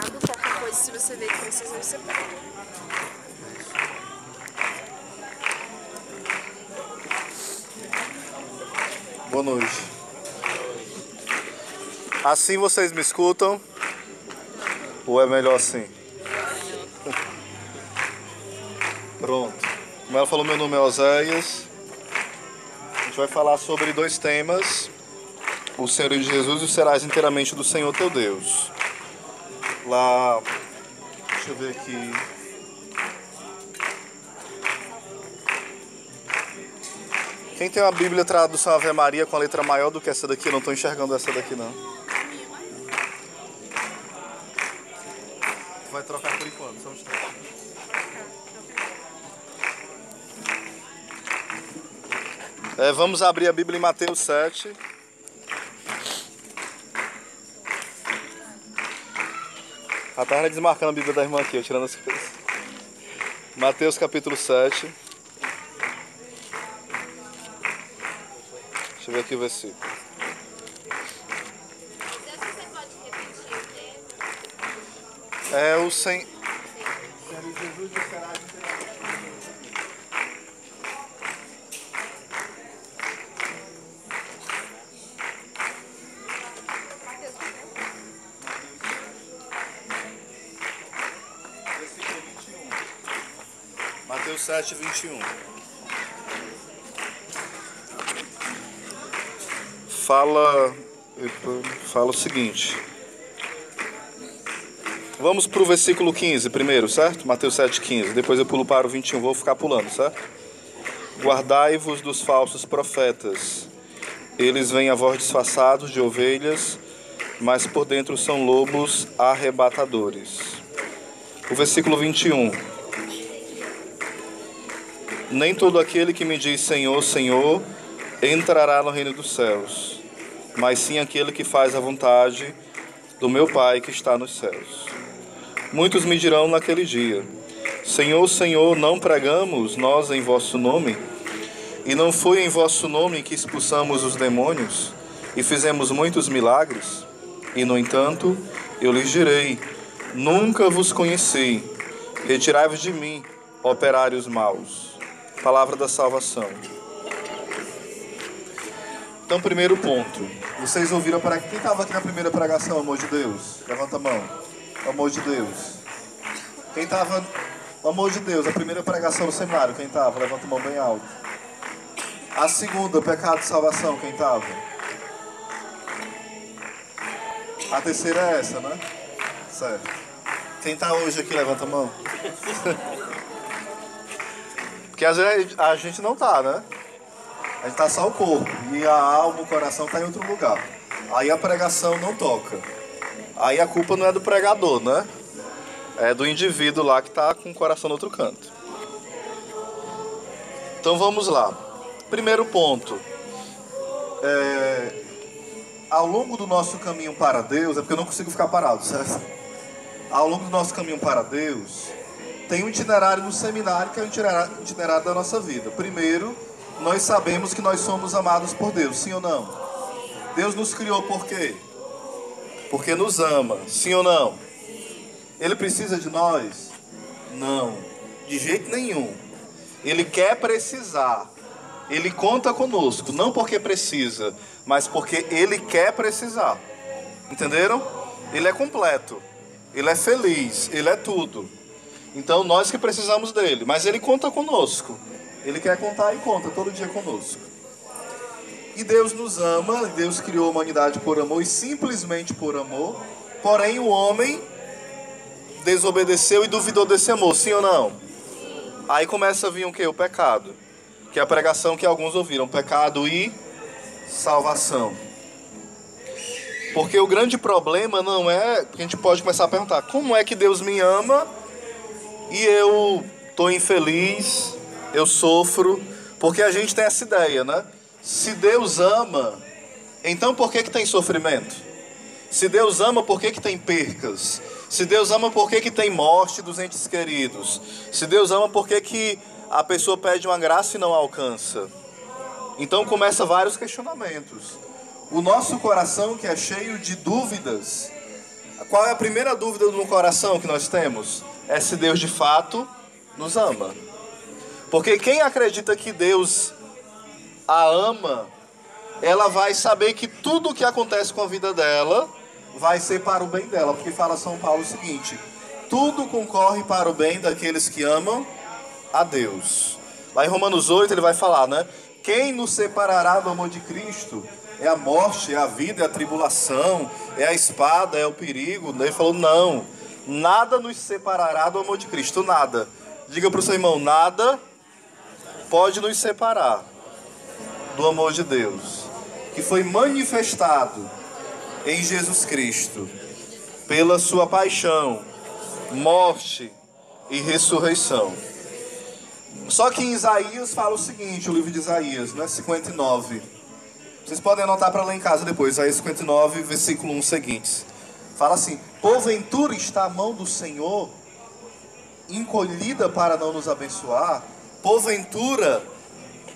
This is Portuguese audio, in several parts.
separado. Qualquer coisa, se você ver que precisa, você pode. Boa noite. Assim vocês me escutam? Ou é melhor assim? Pronto. Como ela falou, meu nome é Oséias. A gente vai falar sobre dois temas. O Senhor de Jesus e o serás inteiramente do Senhor teu Deus. Lá, deixa eu ver aqui. Quem tem uma Bíblia tradução Ave Maria com a letra maior do que essa daqui? Eu não estou enxergando essa daqui não. Vai trocar por enquanto, só um instante. Vamos abrir a Bíblia em Mateus 7. A Tânia desmarcando a Bíblia da irmã aqui, tirando as coisas. Mateus capítulo 7. Deixa eu ver aqui o versículo. Você pode repetir o texto? É o Senhor Jesus e será Mateus 7, 21. Fala o seguinte. Vamos para o versículo 15 primeiro, certo? Mateus 7, 15. Depois eu pulo para o 21, vou ficar pulando, certo? Guardai-vos dos falsos profetas. Eles vêm a vós disfarçados de ovelhas, mas por dentro são lobos arrebatadores. O versículo 21. Nem todo aquele que me diz Senhor, Senhor, entrará no reino dos céus, mas sim aquele que faz a vontade do meu Pai que está nos céus. Muitos me dirão naquele dia: Senhor, Senhor, não pregamos nós em vosso nome? E não foi em vosso nome que expulsamos os demônios e fizemos muitos milagres? E, no entanto, eu lhes direi: nunca vos conheci. Retirai-vos de mim, operários maus. Palavra da salvação. Então, primeiro ponto. Vocês ouviram para quem estava aqui na primeira pregação, amor de Deus? Levanta a mão. Amor de Deus. Quem estava, amor de Deus, a primeira pregação no seminário, quem estava? Levanta a mão bem alto. A segunda, pecado e salvação, quem estava? A terceira é essa, né? Certo. Quem está hoje aqui, levanta a mão. Porque às vezes a gente não tá, né? A gente tá só o corpo. E a alma, o coração tá em outro lugar. Aí a pregação não toca. Aí a culpa não é do pregador, né? É do indivíduo lá que tá com o coração no outro canto. Então vamos lá. Primeiro ponto. Ao longo do nosso caminho para Deus, é porque eu não consigo ficar parado, certo? Ao longo do nosso caminho para Deus, tem um itinerário no seminário que é o itinerário da nossa vida. Primeiro, nós sabemos que nós somos amados por Deus, sim ou não? Deus nos criou por quê? Porque nos ama, sim ou não? Ele precisa de nós? Não, de jeito nenhum. Ele quer precisar. Ele conta conosco, não porque precisa, mas porque Ele quer precisar. Entenderam? Ele é completo, Ele é feliz, Ele é tudo. Então nós que precisamos dele, mas ele conta conosco. Ele quer contar e conta todo dia conosco. E Deus nos ama, Deus criou a humanidade por amor e simplesmente por amor. Porém o homem desobedeceu e duvidou desse amor, sim ou não? Aí começa a vir o quê? O pecado. Que é a pregação que alguns ouviram, pecado e salvação. Porque o grande problema não é, a gente pode começar a perguntar, como é que Deus me ama e eu estou infeliz, eu sofro? Porque a gente tem essa ideia, né? Se Deus ama, então por que tem sofrimento? Se Deus ama, por que tem percas? Se Deus ama, por que tem morte dos entes queridos? Se Deus ama, por que a pessoa pede uma graça e não alcança? Então começa vários questionamentos. O nosso coração, que é cheio de dúvidas, Qual é a primeira dúvida no coração que nós temos? É se Deus de fato nos ama. Porque quem acredita que Deus a ama, ela vai saber que tudo o que acontece com a vida dela vai ser para o bem dela. Porque fala São Paulo o seguinte: tudo concorre para o bem daqueles que amam a Deus. Lá em Romanos 8 ele vai falar, né? Quem nos separará do amor de Cristo? É a morte, é a vida, é a tribulação, é a espada, é o perigo. Ele falou, não, nada nos separará do amor de Cristo, nada. Diga para o seu irmão, nada pode nos separar do amor de Deus, que foi manifestado em Jesus Cristo, pela sua paixão, morte e ressurreição. Só que em Isaías fala o seguinte, o livro de Isaías, né, 59. Vocês podem anotar para ler em casa depois, Isaías 59, versículo 1 seguintes. Fala assim: porventura está a mão do Senhor encolhida para não nos abençoar? Porventura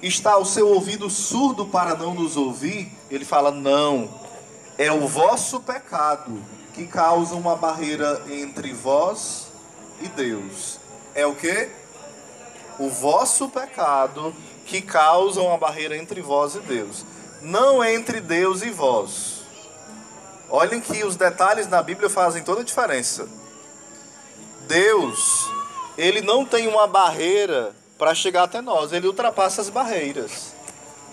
está o seu ouvido surdo para não nos ouvir? Ele fala, não, é o vosso pecado que causa uma barreira entre vós e Deus. É o quê? O vosso pecado que causa uma barreira entre vós e Deus. Não entre Deus e vós. Olhem que os detalhes na Bíblia fazem toda a diferença. Deus, ele não tem uma barreira para chegar até nós, ele ultrapassa as barreiras.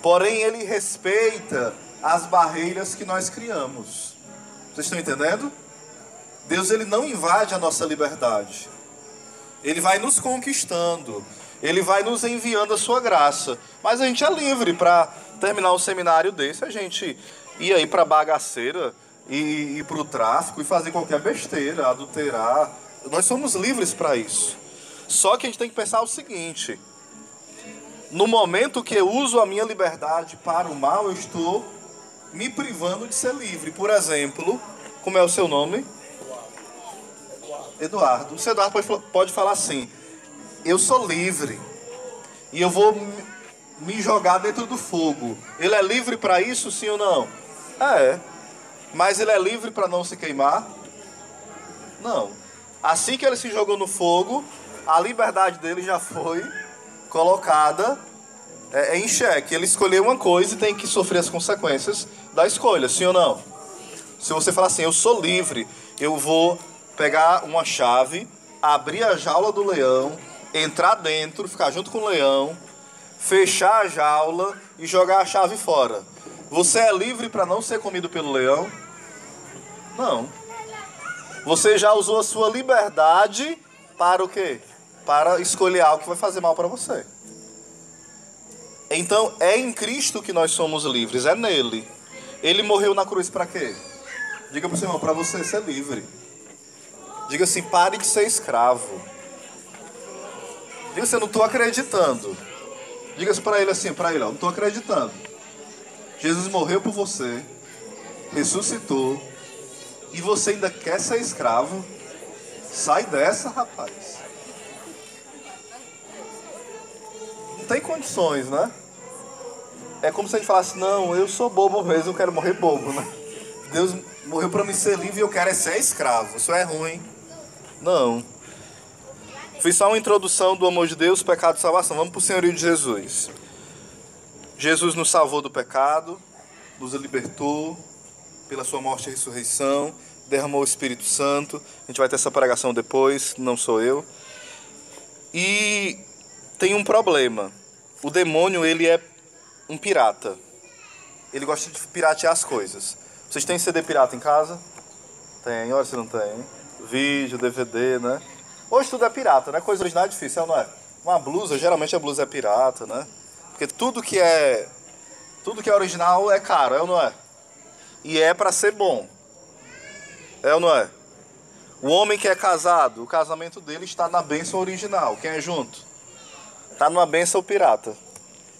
Porém, ele respeita as barreiras que nós criamos. Vocês estão entendendo? Deus, ele não invade a nossa liberdade. Ele vai nos conquistando. Ele vai nos enviando a sua graça. Mas a gente é livre para terminar um seminário desse, a gente ir aí para bagaceira, ir para o tráfico e fazer qualquer besteira, adulterar. Nós somos livres para isso. Só que a gente tem que pensar o seguinte: no momento que eu uso a minha liberdade para o mal, eu estou me privando de ser livre. Por exemplo, como é o seu nome? Eduardo. O seu Eduardo pode falar assim: eu sou livre e eu vou me jogar dentro do fogo. Ele é livre para isso, sim ou não? É. Mas ele é livre para não se queimar? Não. Assim que ele se jogou no fogo, a liberdade dele já foi colocada em xeque. Ele escolheu uma coisa e tem que sofrer as consequências da escolha, sim ou não? Se você falar assim, eu sou livre, eu vou pegar uma chave, abrir a jaula do leão, entrar dentro, ficar junto com o leão, fechar a jaula e jogar a chave fora. Você é livre para não ser comido pelo leão? Não. Você já usou a sua liberdade para o quê? Para escolher algo que vai fazer mal para você. Então, é em Cristo que nós somos livres, é nele. Ele morreu na cruz para quê? Diga para o seu irmão, para você ser livre. Diga assim, pare de ser escravo. Diga assim, eu não estou acreditando. Diga para ele assim, para ele, não estou acreditando. Jesus morreu por você, ressuscitou, e você ainda quer ser escravo? Sai dessa, rapaz. Não tem condições, né? É como se a gente falasse, não, eu sou bobo mesmo, eu quero morrer bobo, né? Deus morreu para me ser livre e eu quero ser escravo. Isso é ruim. Não. Fiz só uma introdução do amor de Deus, pecado e salvação. Vamos para o senhorio de Jesus. Jesus nos salvou do pecado, nos libertou pela sua morte e ressurreição, derramou o Espírito Santo. A gente vai ter essa pregação depois, não sou eu. E tem um problema. O demônio, ele é um pirata. Ele gosta de piratear as coisas. Vocês têm CD pirata em casa? Tem, olha se não tem. Vídeo, DVD, né? Hoje tudo é pirata, né? Coisa original é difícil, não é? Uma blusa, geralmente a blusa é pirata, né? Porque tudo que é original é caro, é ou não é? E é para ser bom. É ou não é? O homem que é casado, o casamento dele está na bênção original. Quem é junto? Está numa bênção pirata.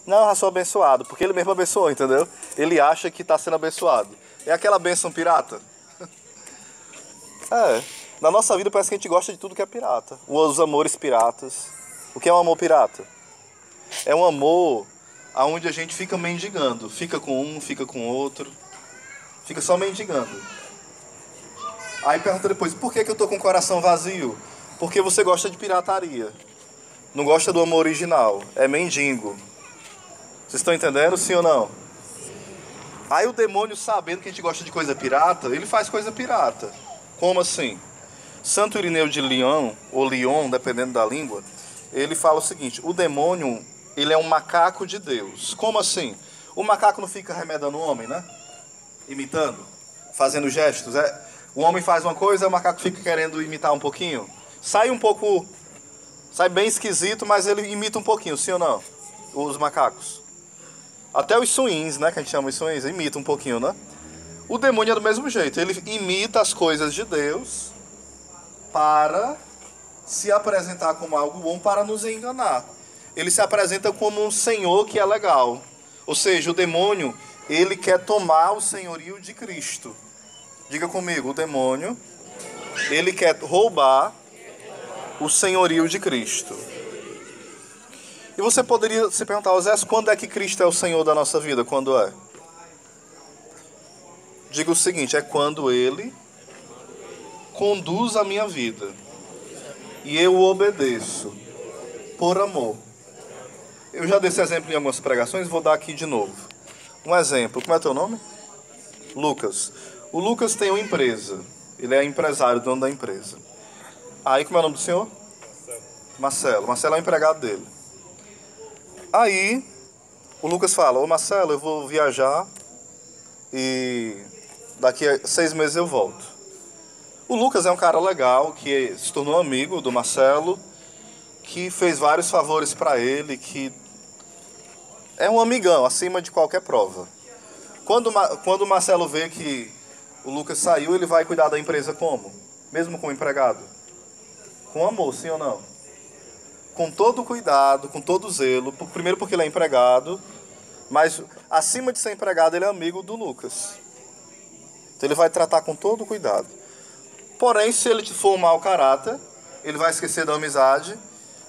Não, eu sou abençoado, porque ele mesmo abençoou, entendeu? Ele acha que está sendo abençoado. É aquela bênção pirata? É. Na nossa vida parece que a gente gosta de tudo que é pirata. Os amores piratas. O que é um amor pirata? É um amor onde a gente fica mendigando. Fica com um, fica com outro. Fica só mendigando. Aí pergunta depois, por que eu tô com o coração vazio? Porque você gosta de pirataria. Não gosta do amor original. É mendigo. Vocês estão entendendo, sim ou não? Aí o demônio, sabendo que a gente gosta de coisa pirata, ele faz coisa pirata. Como assim? Santo Irineu de Lyon, ou Lyon, dependendo da língua, ele fala o seguinte, o demônio, ele é um macaco de Deus. Como assim? O macaco não fica remedando o homem, né? Imitando, fazendo gestos. O homem faz uma coisa, o macaco fica querendo imitar um pouquinho. Sai um pouco, sai bem esquisito, mas ele imita um pouquinho, sim ou não? Os macacos. Até os swings, né, que a gente chama de swings, imita um pouquinho, né? O demônio é do mesmo jeito, ele imita as coisas de Deus para se apresentar como algo bom, para nos enganar. Ele se apresenta como um senhor que é legal. Ou seja, o demônio, ele quer tomar o senhorio de Cristo. Diga comigo, o demônio, ele quer roubar o senhorio de Cristo. E você poderia se perguntar, Osé, quando é que Cristo é o Senhor da nossa vida? Quando é? Diga o seguinte, é quando Ele conduz a minha vida. E eu o obedeço. Por amor. Eu já dei esse exemplo em algumas pregações, vou dar aqui de novo. Um exemplo, como é teu nome? Lucas. O Lucas tem uma empresa. Ele é empresário, dono da empresa. Aí, como é o nome do senhor? Marcelo. Marcelo é o empregado dele. Aí, o Lucas fala, ô Marcelo, eu vou viajar e daqui a 6 meses eu volto. O Lucas é um cara legal, que se tornou amigo do Marcelo, que fez vários favores para ele, que é um amigão, acima de qualquer prova. Quando o Marcelo vê que o Lucas saiu, ele vai cuidar da empresa como? Mesmo como empregado? Com amor, sim ou não? Com todo cuidado, com todo zelo. Primeiro porque ele é empregado, mas acima de ser empregado, ele é amigo do Lucas. Então ele vai tratar com todo cuidado. Porém, se ele for um mau caráter, ele vai esquecer da amizade,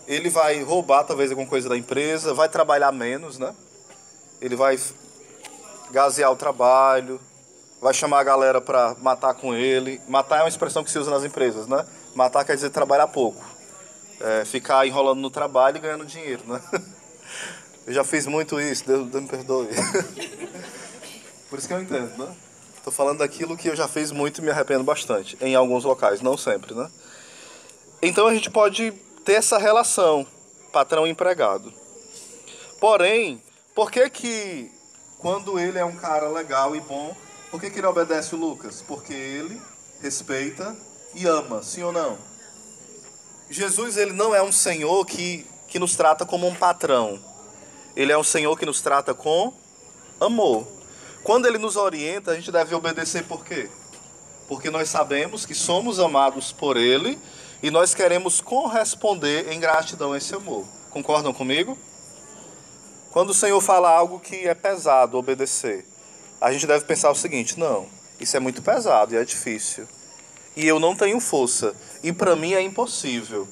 ele vai roubar talvez alguma coisa da empresa, vai trabalhar menos, né? Ele vai gasear o trabalho, vai chamar a galera para matar com ele. Matar é uma expressão que se usa nas empresas, né? Matar quer dizer trabalhar pouco. Ficar enrolando no trabalho e ganhando dinheiro, né? Eu já fiz muito isso, Deus me perdoe. Por isso que eu entendo, né? Estou falando daquilo que eu já fiz muito e me arrependo bastante. Em alguns locais, não sempre, né? Então a gente pode ter essa relação, patrão e empregado. Porém, por que quando ele é um cara legal e bom, por que ele obedece o Lucas? Porque ele respeita e ama, sim ou não? Jesus, ele não é um Senhor que nos trata como um patrão. Ele é um Senhor que nos trata com amor. Quando ele nos orienta, a gente deve obedecer por quê? Porque nós sabemos que somos amados por ele e nós queremos corresponder em gratidão a esse amor. Concordam comigo? Quando o Senhor fala algo que é pesado obedecer, a gente deve pensar o seguinte, não, isso é muito pesado e é difícil. E eu não tenho força. E para mim é impossível.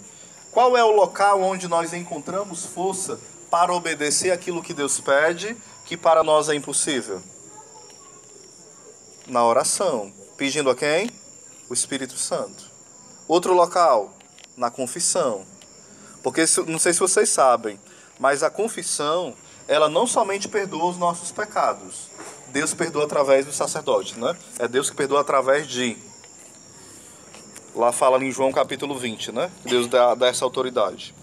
Qual é o local onde nós encontramos força para obedecer aquilo que Deus pede, que para nós é impossível? Na oração. Pedindo a quem? O Espírito Santo. Outro local? Na confissão. Porque, não sei se vocês sabem, mas a confissão, ela não somente perdoa os nossos pecados. Deus perdoa através do sacerdote, né? É Deus que perdoa através de... Lá fala em João capítulo 20, né? Deus dá essa autoridade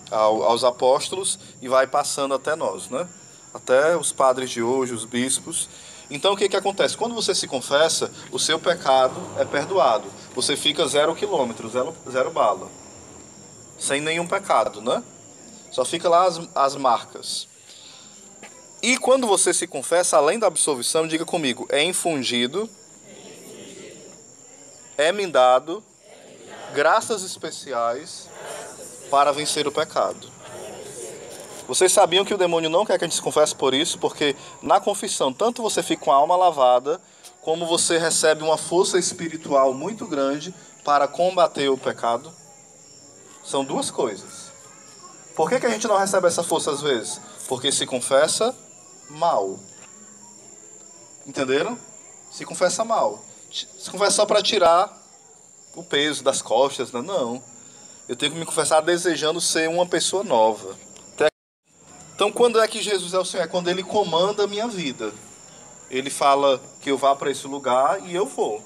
aos apóstolos e vai passando até nós, né? Até os padres de hoje, os bispos. Então o que acontece? Quando você se confessa, o seu pecado é perdoado. Você fica 0 quilômetro, zero bala. Sem nenhum pecado, né? Só fica lá as marcas. E quando você se confessa, além da absolvição, diga comigo, é infundido, é me dado graças especiais para vencer o pecado. Vocês sabiam que o demônio não quer que a gente se confesse por isso, porque na confissão, tanto você fica com a alma lavada, como você recebe uma força espiritual muito grande para combater o pecado. São duas coisas. Por que a gente não recebe essa força às vezes? Porque se confessa mal. Entenderam? Se confessa mal. Se confessa só para tirar o peso das costas, né? Não. Eu tenho que me confessar desejando ser uma pessoa nova. Então, quando é que Jesus é o Senhor? É quando Ele comanda a minha vida. Ele fala que eu vá para esse lugar e eu vou.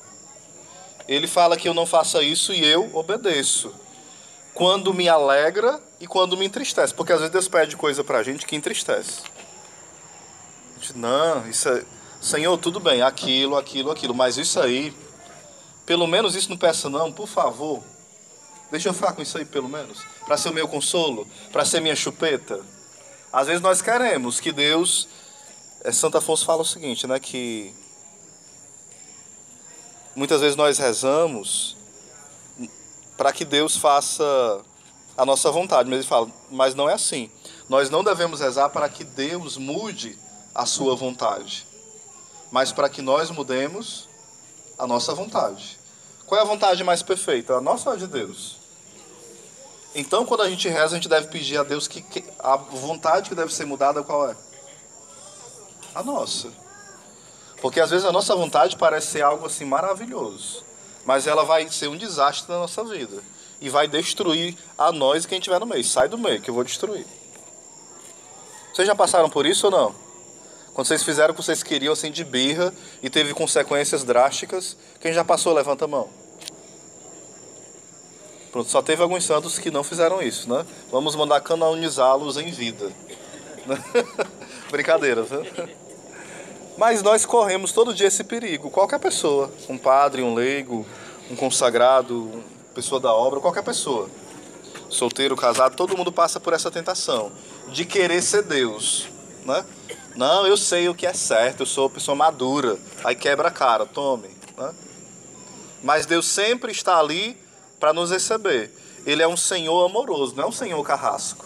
Ele fala que eu não faça isso e eu obedeço. Quando me alegra e quando me entristece. Porque às vezes Deus pede coisa pra gente que entristece. A gente, não, isso é... Senhor, tudo bem, aquilo. Mas isso aí, pelo menos isso não peça não, por favor. Deixa eu ficar com isso aí pelo menos. Para ser o meu consolo, para ser minha chupeta. Às vezes nós queremos que Deus... Santo Afonso fala o seguinte, né? Que muitas vezes nós rezamos para que Deus faça a nossa vontade. Mas ele fala, mas não é assim. Nós não devemos rezar para que Deus mude a sua vontade, mas para que nós mudemos a nossa vontade. Qual é a vontade mais perfeita? A nossa ou a de Deus? Então, quando a gente reza, a gente deve pedir a Deus que a vontade que deve ser mudada, qual é? A nossa. Porque às vezes a nossa vontade parece ser algo assim maravilhoso, mas ela vai ser um desastre na nossa vida e vai destruir a nós e quem estiver no meio. Sai do meio que eu vou destruir. Vocês já passaram por isso ou não? Quando vocês fizeram o que vocês queriam assim de birra e teve consequências drásticas, quem já passou, levanta a mão. Pronto, só teve alguns santos que não fizeram isso, né? Vamos mandar canonizá-los em vida. Brincadeira, viu? Mas nós corremos todo dia esse perigo. Qualquer pessoa, um padre, um leigo, um consagrado, uma pessoa da obra, qualquer pessoa. Solteiro, casado, todo mundo passa por essa tentação de querer ser Deus, né? Não, eu sei o que é certo, eu sou uma pessoa madura. Aí quebra a cara, tome, né? Mas Deus sempre está ali para nos receber. Ele é um Senhor amoroso, não é um Senhor carrasco.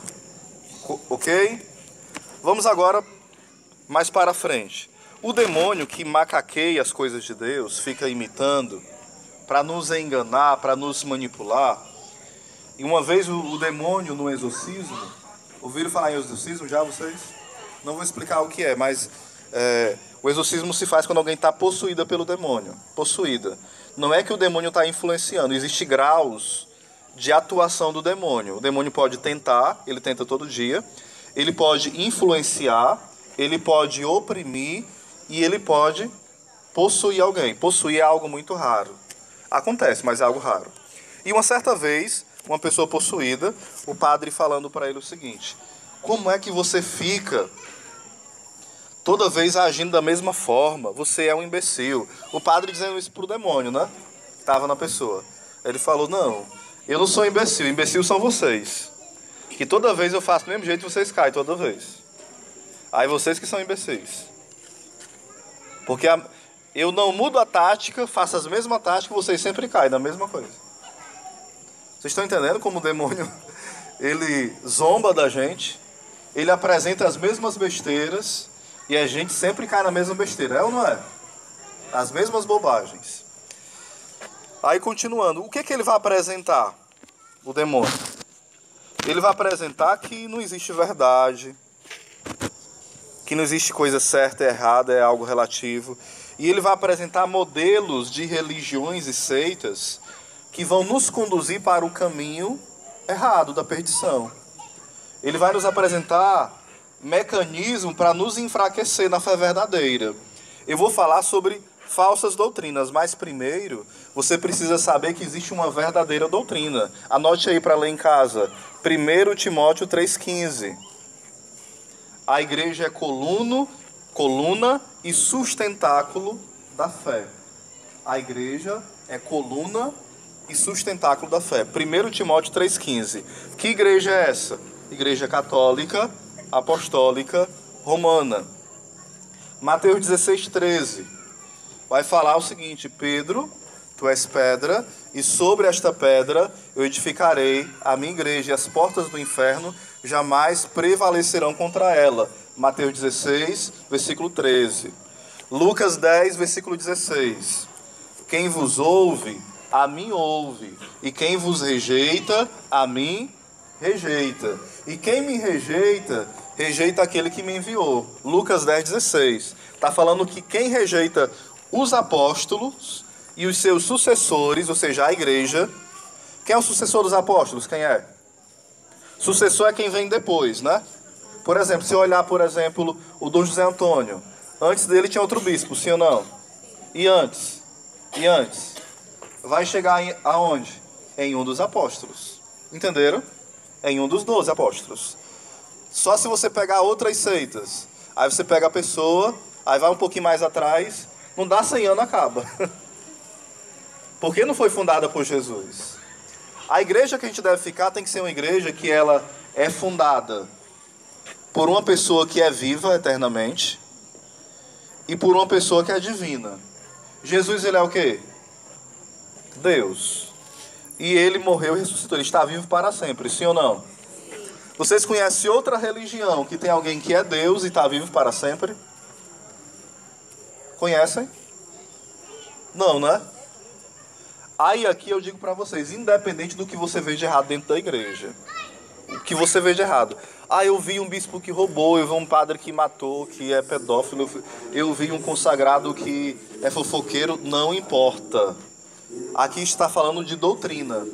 Ok? Vamos agora mais para frente. O demônio que macaqueia as coisas de Deus, fica imitando, para nos enganar, para nos manipular. E uma vez o demônio no exorcismo, ouviram falar em exorcismo já vocês? Não vou explicar o que é, mas o exorcismo se faz quando alguém está possuída pelo demônio. Possuída. Não é que o demônio está influenciando, existem graus de atuação do demônio. O demônio pode tentar, ele tenta todo dia, ele pode influenciar, ele pode oprimir e ele pode possuir alguém. Possuir é algo muito raro. Acontece, mas é algo raro. E uma certa vez, uma pessoa possuída, o padre falando para ele o seguinte: como é que você fica toda vez agindo da mesma forma? Você é um imbecil. O padre dizendo isso pro demônio, né? Estava na pessoa. Ele falou, não, eu não sou imbecil. Imbecil são vocês. Que toda vez eu faço do mesmo jeito e vocês caem toda vez. Aí vocês que são imbecis. Porque eu não mudo a tática, faço as mesmas táticas, vocês sempre caem na mesma coisa. Vocês estão entendendo como o demônio, ele zomba da gente, ele apresenta as mesmas besteiras e a gente sempre cai na mesma besteira, é ou não é? As mesmas bobagens. Aí continuando, o que que ele vai apresentar, o demônio? Ele vai apresentar que não existe verdade, que não existe coisa certa e errada, é algo relativo. E ele vai apresentar modelos de religiões e seitas que vão nos conduzir para o caminho errado, da perdição. Ele vai nos apresentar mecanismos para nos enfraquecer na fé verdadeira. Eu vou falar sobre falsas doutrinas, mas primeiro você precisa saber que existe uma verdadeira doutrina. Anote aí para ler em casa. 1 Timóteo 3,15. A igreja é coluna e sustentáculo da fé. A igreja é coluna e sustentáculo da fé. 1 Timóteo 3,15. Que igreja é essa? Igreja católica, apostólica, romana. Mateus 16,13. Vai falar o seguinte: Pedro, tu és pedra, e sobre esta pedra eu edificarei a minha igreja, e as portas do inferno jamais prevalecerão contra ela. Mateus 16, versículo 13. Lucas 10, versículo 16. Quem vos ouve, a mim ouve, e quem vos rejeita, a mim rejeita. E quem me rejeita, rejeita aquele que me enviou. Lucas 10, 16. Está falando que quem rejeita os apóstolos e os seus sucessores, ou seja, a igreja. Quem é o sucessor dos apóstolos? Quem é? Sucessor é quem vem depois, né? Por exemplo, se eu olhar, por exemplo, o Dom José Antônio, antes dele tinha outro bispo, sim ou não? E antes? E antes? Vai chegar aonde? Em um dos apóstolos. Entenderam? Em um dos 12 apóstolos. Só se você pegar outras seitas. Aí você pega a pessoa, aí vai um pouquinho mais atrás, não dá 100 anos, acaba. Porque não foi fundada por Jesus. A igreja que a gente deve ficar tem que ser uma igreja que ela é fundada por uma pessoa que é viva eternamente e por uma pessoa que é divina. Jesus, ele é o quê? Deus. E ele morreu e ressuscitou. Ele está vivo para sempre, sim ou não? Vocês conhecem outra religião que tem alguém que é Deus e está vivo para sempre? Conhecem? Não, né? Aí aqui eu digo para vocês, independente do que você vê de errado dentro da igreja, o que você vê de errado. Ah, eu vi um bispo que roubou, eu vi um padre que matou, que é pedófilo, eu vi um consagrado que é fofoqueiro, não importa. Aqui está falando de doutrina.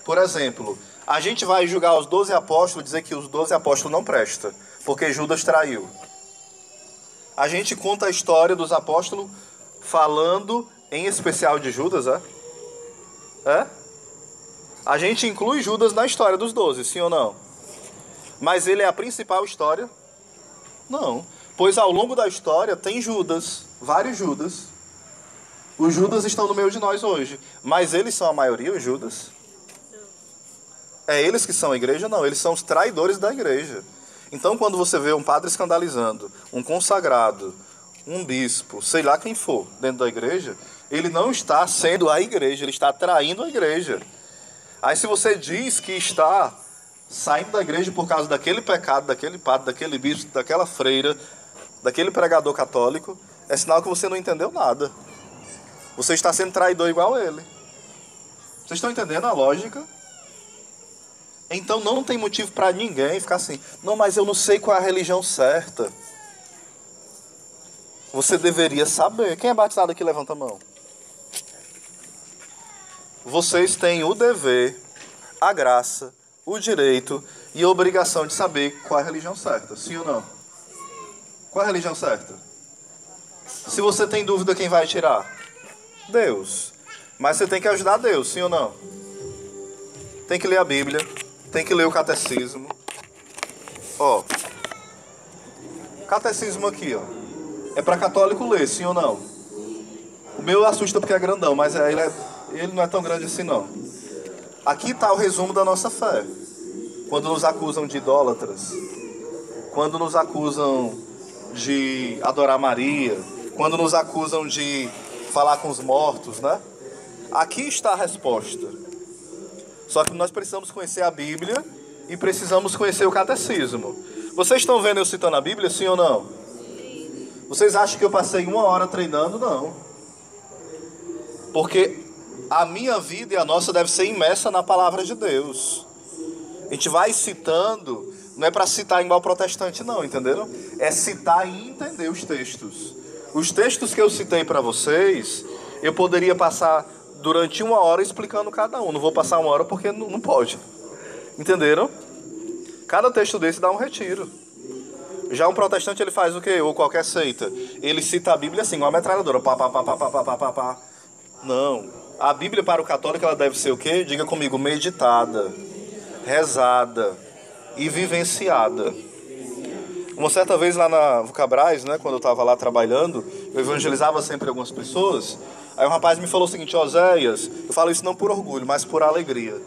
Por exemplo, a gente vai julgar os 12 apóstolos, dizer que os 12 apóstolos não prestam, porque Judas traiu. A gente conta a história dos apóstolos falando em especial de Judas, é? É? A gente inclui Judas na história dos 12, sim ou não? Mas ele é a principal história? Não. Pois ao longo da história tem Judas, vários Judas. Os Judas estão no meio de nós hoje. Mas eles são a maioria, os Judas? É eles que são a igreja? Não, eles são os traidores da igreja. Então quando você vê um padre escandalizando, um consagrado, um bispo, sei lá quem for, dentro da igreja, ele não está sendo a igreja, ele está traindo a igreja. Aí se você diz que está saindo da igreja por causa daquele pecado, daquele padre, daquele bispo, daquela freira, daquele pregador católico, é sinal que você não entendeu nada. Você está sendo traidor igual ele. Vocês estão entendendo a lógica? Então não tem motivo para ninguém ficar assim, não, mas eu não sei qual é a religião certa. Você deveria saber. Quem é batizado aqui, levanta a mão. Vocês têm o dever, a graça, o direito e a obrigação de saber qual é a religião certa, sim ou não? Qual é a religião certa? Se você tem dúvida, quem vai tirar? Deus. Mas você tem que ajudar Deus, sim ou não? Tem que ler a Bíblia, tem que ler o catecismo. Ó, catecismo aqui, ó. É para católico ler, sim ou não? O meu assusta porque é grandão, mas ele não é tão grande assim não. Aqui está o resumo da nossa fé. Quando nos acusam de idólatras, quando nos acusam de adorar Maria, quando nos acusam de falar com os mortos, né? Aqui está a resposta. Só que nós precisamos conhecer a Bíblia e precisamos conhecer o catecismo. Vocês estão vendo eu citando a Bíblia, sim ou não? Vocês acham que eu passei 1 hora treinando? Não. Porque a minha vida e a nossa deve ser imersa na palavra de Deus. A gente vai citando, não é para citar igual protestante não, entenderam? É citar e entender os textos. Os textos que eu citei para vocês, eu poderia passar durante 1 hora explicando cada um. Não vou passar 1 hora porque não pode. Entenderam? Cada texto desse dá um retiro. Já um protestante, ele faz o quê? Ou qualquer seita. Ele cita a Bíblia assim, igual uma metralhadora. Pá, pá, pá, pá, pá, pá, pá, pá. Não. A Bíblia para o católico, ela deve ser o quê? Diga comigo, meditada, rezada e vivenciada. Uma certa vez lá na Vucabras, né, quando eu estava lá trabalhando, eu evangelizava sempre algumas pessoas. Aí um rapaz me falou o seguinte: Oséias, eu falo isso não por orgulho, mas por alegria.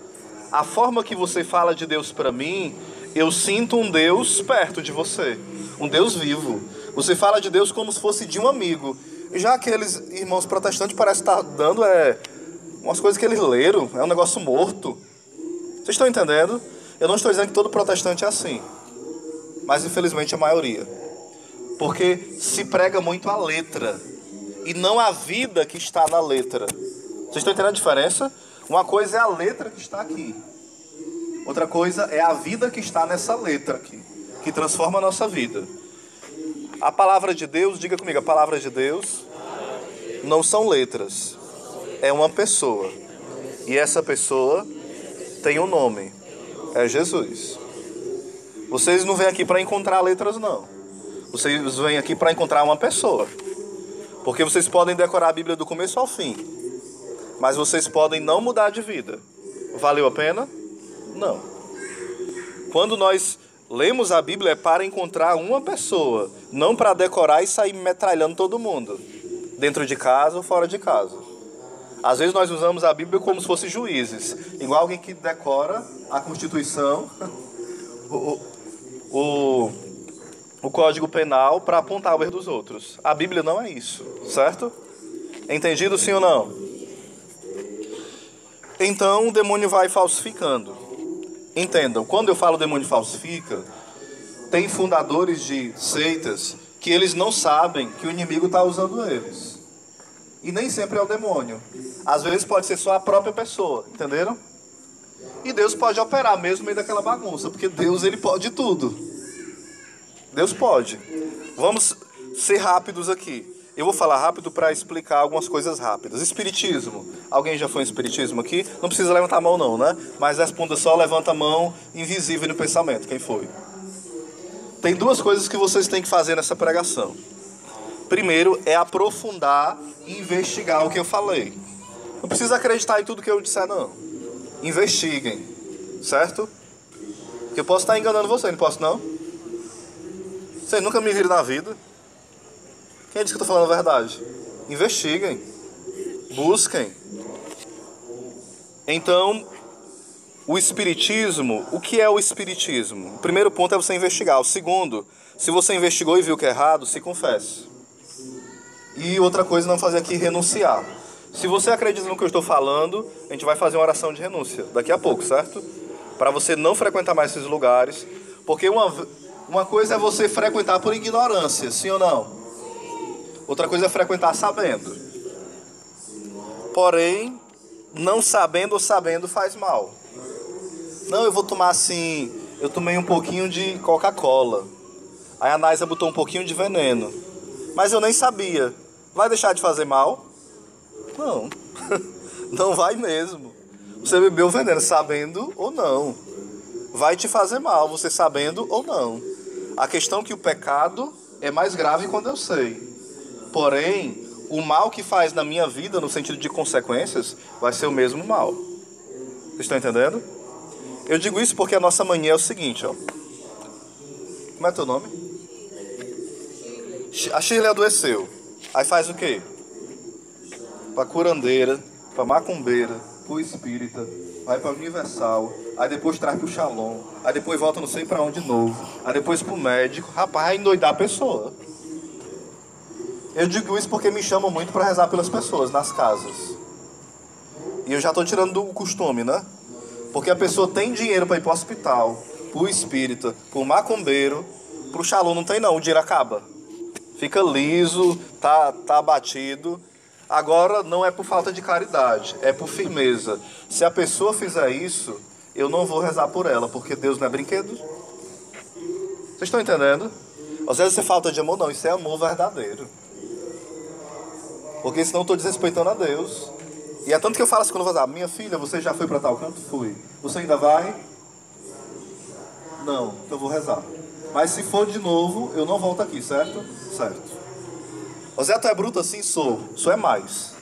A forma que você fala de Deus para mim, eu sinto um Deus perto de você, um Deus vivo. Você fala de Deus como se fosse de um amigo. Já aqueles irmãos protestantes parecem estar dando umas coisas que eles leram, é um negócio morto. Vocês estão entendendo? Eu não estou dizendo que todo protestante é assim, mas infelizmente a maioria. Porque se prega muito a letra e não a vida que está na letra. Vocês estão entendendo a diferença? Uma coisa é a letra que está aqui. Outra coisa é a vida que está nessa letra aqui, que transforma a nossa vida. A palavra de Deus, diga comigo, a palavra de Deus não são letras. É uma pessoa. E essa pessoa tem um nome. É Jesus. Vocês não vêm aqui para encontrar letras, não. Vocês vêm aqui para encontrar uma pessoa. Porque vocês podem decorar a Bíblia do começo ao fim. Mas vocês podem não mudar de vida. Valeu a pena? Não. Quando nós lemos a Bíblia é para encontrar uma pessoa. Não para decorar e sair metralhando todo mundo. Dentro de casa ou fora de casa. Às vezes nós usamos a Bíblia como se fossem juízes. Igual alguém que decora a Constituição, o Código Penal para apontar o erro dos outros. A Bíblia não é isso, certo? Entendido sim ou não? Então o demônio vai falsificando. Entendam, quando eu falo demônio falsifica, tem fundadores de seitas que eles não sabem que o inimigo está usando eles. E nem sempre é o demônio. Às vezes pode ser só a própria pessoa, entenderam? E Deus pode operar mesmo no meio daquela bagunça, porque Deus, ele pode tudo. Deus pode. Vamos ser rápidos aqui. Eu vou falar rápido para explicar algumas coisas rápidas. Espiritismo. Alguém já foi em espiritismo aqui? Não precisa levantar a mão não, né? Mas responda só, levanta a mão invisível no pensamento. Quem foi? Tem duas coisas que vocês têm que fazer nessa pregação. Primeiro é aprofundar e investigar o que eu falei. Não precisa acreditar em tudo que eu disser, não. Investiguem. Certo? Porque eu posso estar enganando você, não posso não? Vocês nunca me viram na vida. Quem disse que eu estou falando a verdade? Investiguem. Busquem. Então, o espiritismo, o que é o espiritismo? O primeiro ponto é você investigar. O segundo, se você investigou e viu que é errado, se confesse. E outra coisa, não fazer aqui renunciar. Se você acredita no que eu estou falando, a gente vai fazer uma oração de renúncia daqui a pouco, certo? Para você não frequentar mais esses lugares. Porque uma coisa é você frequentar por ignorância, sim ou não? Outra coisa é frequentar sabendo. Porém, não sabendo ou sabendo faz mal. Não, eu vou tomar assim... Eu tomei um pouquinho de Coca-Cola. Aí a Naisa botou um pouquinho de veneno. Mas eu nem sabia. Vai deixar de fazer mal? Não. Não vai mesmo. Você bebeu veneno sabendo ou não. Vai te fazer mal, você sabendo ou não. A questão é que o pecado é mais grave quando eu sei. Porém, o mal que faz na minha vida, no sentido de consequências, vai ser o mesmo mal. Vocês estão entendendo? Eu digo isso porque a nossa mania é o seguinte, ó. Como é teu nome? A Shirley adoeceu. Aí faz o quê? Pra curandeira, pra macumbeira, pro espírita, vai pra Universal, aí depois traz pro Shalom, aí depois volta não sei pra onde de novo, aí depois pro médico. Rapaz, vai endoidar a pessoa. Eu digo isso porque me chamam muito para rezar pelas pessoas nas casas. E eu já estou tirando do costume, né? Porque a pessoa tem dinheiro para ir para o hospital, para o espírita, para o macumbeiro, para o Shalom não tem não, o dinheiro acaba. Fica liso, tá abatido. Agora não é por falta de caridade, é por firmeza. Se a pessoa fizer isso, eu não vou rezar por ela, porque Deus não é brinquedo. Vocês estão entendendo? Às vezes isso é falta de amor, não, isso é amor verdadeiro. Porque senão eu estou desrespeitando a Deus. E é tanto que eu falo assim quando eu vou dizer, minha filha, você já foi para tal canto? Fui. Você ainda vai? Não, então eu vou rezar. Mas se for de novo, eu não volto aqui, certo? Certo. Ô Zé, tu é bruto assim? Sou. Sou é mais.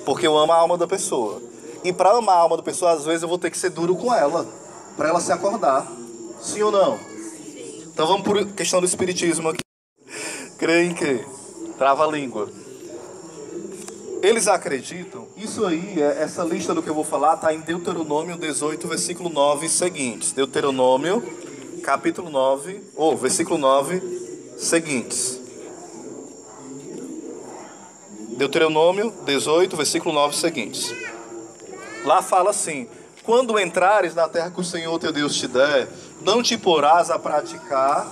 Porque eu amo a alma da pessoa. E para amar a alma da pessoa, às vezes eu vou ter que ser duro com ela. Para ela se acordar. Sim ou não? Então vamos por questão do espiritismo aqui. Creem que? Trava a língua. Eles acreditam, isso aí, essa lista do que eu vou falar está em Deuteronômio 18, versículo 9 e seguintes. Deuteronômio, capítulo 9, versículo 9, seguintes. Deuteronômio 18, versículo 9 seguintes. Lá fala assim: quando entrares na terra que o Senhor teu Deus te der, não te porás a praticar